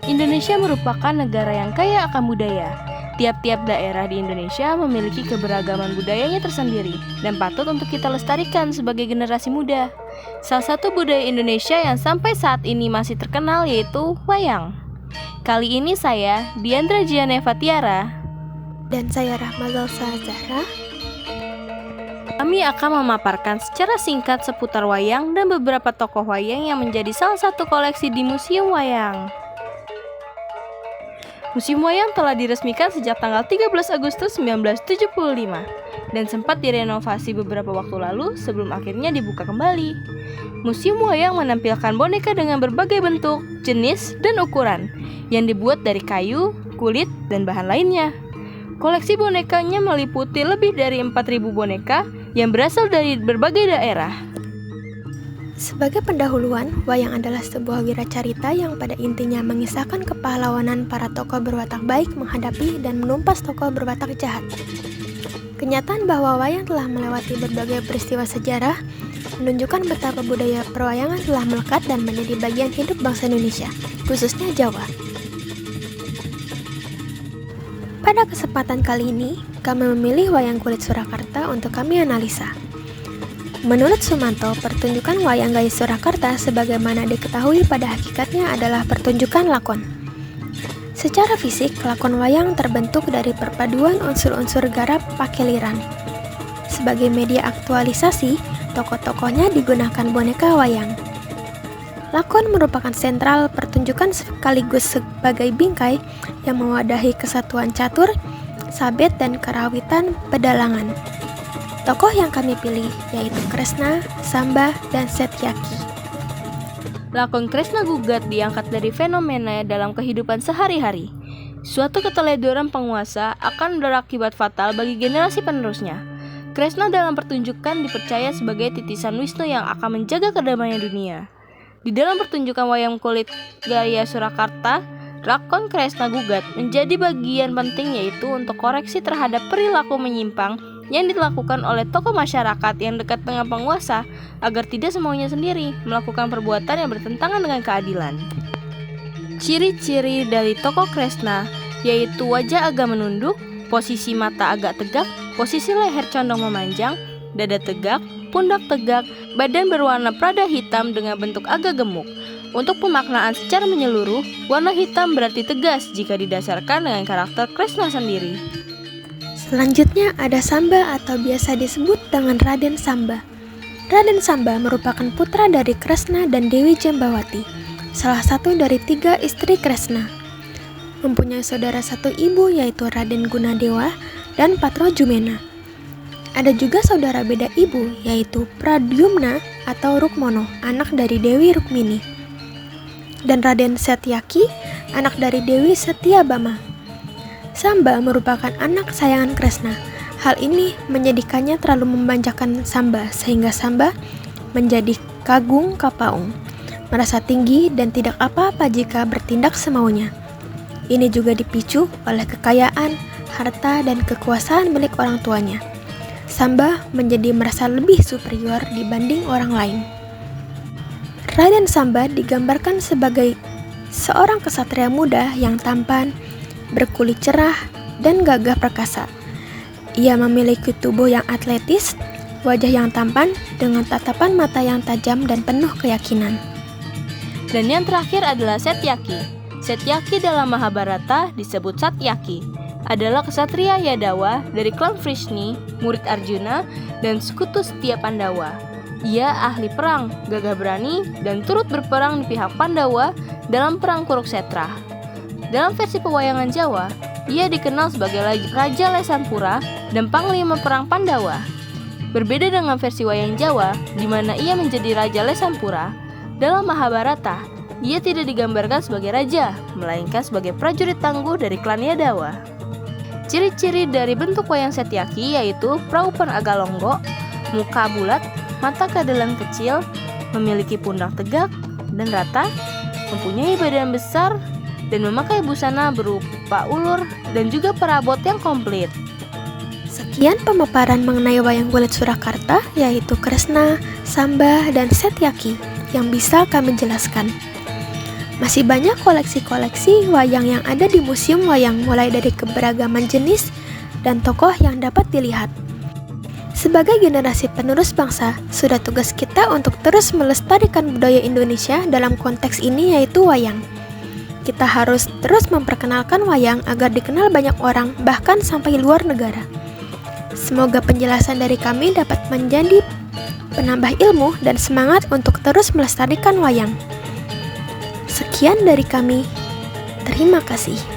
Indonesia merupakan negara yang kaya akan budaya. Tiap-tiap daerah di Indonesia memiliki keberagaman budayanya tersendiri dan patut untuk kita lestarikan sebagai generasi muda. Salah satu budaya Indonesia yang sampai saat ini masih terkenal yaitu wayang. Kali ini saya, Diandra Gianeva Tiara, dan saya Rahmazal Zahra. Kami akan memaparkan secara singkat seputar wayang dan beberapa tokoh wayang yang menjadi salah satu koleksi di Museum Wayang. Museum Wayang telah diresmikan sejak tanggal 13 Agustus 1975 dan sempat direnovasi beberapa waktu lalu sebelum akhirnya dibuka kembali. Museum Wayang menampilkan boneka dengan berbagai bentuk, jenis, dan ukuran yang dibuat dari kayu, kulit, dan bahan lainnya. Koleksi bonekanya meliputi lebih dari 4.000 boneka yang berasal dari berbagai daerah. Sebagai pendahuluan, wayang adalah sebuah wiracarita yang pada intinya mengisahkan kepahlawanan para tokoh berwatak baik menghadapi dan menumpas tokoh berwatak jahat. Kenyataan bahwa wayang telah melewati berbagai peristiwa sejarah menunjukkan betapa budaya perwayangan telah melekat dan menjadi bagian hidup bangsa Indonesia, khususnya Jawa. Pada kesempatan kali ini, kami memilih wayang kulit Surakarta untuk kami analisa. Menurut Sumanto, pertunjukan wayang gaya Surakarta sebagaimana diketahui pada hakikatnya adalah pertunjukan lakon. Secara fisik, lakon wayang terbentuk dari perpaduan unsur-unsur garap pakeliran. Sebagai media aktualisasi, tokoh-tokohnya digunakan boneka wayang. Lakon merupakan sentral pertunjukan sekaligus sebagai bingkai yang mewadahi kesatuan catur, sabet, dan karawitan pedalangan. Tokoh yang kami pilih yaitu Kresna, Samba, dan Setyaki. Lakon Kresna Gugat diangkat dari fenomena dalam kehidupan sehari-hari. Suatu keteledoran penguasa akan berakibat fatal bagi generasi penerusnya. Kresna dalam pertunjukan dipercaya sebagai titisan Wisnu yang akan menjaga kedamaian dunia. Di dalam pertunjukan wayang kulit gaya Surakarta, lakon Kresna Gugat menjadi bagian penting yaitu untuk koreksi terhadap perilaku menyimpang yang dilakukan oleh tokoh masyarakat yang dekat dengan penguasa agar tidak semaunya sendiri melakukan perbuatan yang bertentangan dengan keadilan. Ciri-ciri dari tokoh Kresna yaitu wajah agak menunduk, posisi mata agak tegak, posisi leher condong memanjang, dada tegak, pundak tegak, badan berwarna prada hitam dengan bentuk agak gemuk. Untuk pemaknaan secara menyeluruh, warna hitam berarti tegas jika didasarkan dengan karakter Kresna sendiri. Selanjutnya ada Samba atau biasa disebut dengan Raden Samba. Raden Samba merupakan putra dari Kresna dan Dewi Jambawati, salah satu dari 3 istri Kresna. Mempunyai saudara satu ibu yaitu Raden Gunadewa dan Patro Jumena. Ada juga saudara beda ibu yaitu Pradyumna atau Rukmono, anak dari Dewi Rukmini. Dan Raden Setyaki, anak dari Dewi Setyabama. Samba merupakan anak sayangan Kresna. Hal ini menjadikannya terlalu memanjakan Samba sehingga Samba menjadi kagung kapaung, merasa tinggi dan tidak apa-apa jika bertindak semaunya. Ini juga dipicu oleh kekayaan, harta, dan kekuasaan milik orang tuanya. Samba menjadi merasa lebih superior dibanding orang lain. Raden Samba digambarkan sebagai seorang kesatria muda yang tampan, berkulit cerah, dan gagah perkasa. Ia memiliki tubuh yang atletis, wajah yang tampan, dengan tatapan mata yang tajam dan penuh keyakinan. Dan yang terakhir adalah Setyaki. Setyaki dalam Mahabharata disebut Satyaki, adalah kesatria Yadawa dari klan Vrishni, murid Arjuna, dan sekutu setia Pandawa. Ia ahli perang, gagah berani, dan turut berperang di pihak Pandawa dalam perang Kuruksetra. Dalam versi pewayangan Jawa, ia dikenal sebagai Raja Lesampura dan Panglima Perang Pandawa. Berbeda dengan versi wayang Jawa, di mana ia menjadi Raja Lesampura, dalam Mahabharata, ia tidak digambarkan sebagai raja, melainkan sebagai prajurit tangguh dari klan Yadawa. Ciri-ciri dari bentuk wayang Setyaki yaitu praupan agak longgo, muka bulat, mata kadelan kecil, memiliki pundak tegak dan rata, mempunyai badan besar, dan memakai busana berupa ulur dan juga perabot yang komplit. Sekian pemaparan mengenai wayang kulit Surakarta yaitu Kresna, Samba, dan Setyaki. yang bisa kami jelaskan. Masih banyak koleksi-koleksi wayang yang ada di Museum Wayang, mulai dari keberagaman jenis dan tokoh yang dapat dilihat. Sebagai generasi penerus bangsa, sudah tugas kita untuk terus melestarikan budaya Indonesia, dalam konteks ini yaitu wayang. Kita harus terus memperkenalkan wayang agar dikenal banyak orang, bahkan sampai luar negara. Semoga penjelasan dari kami dapat menjadi penambah ilmu dan semangat untuk terus melestarikan wayang. Sekian dari kami. Terima kasih.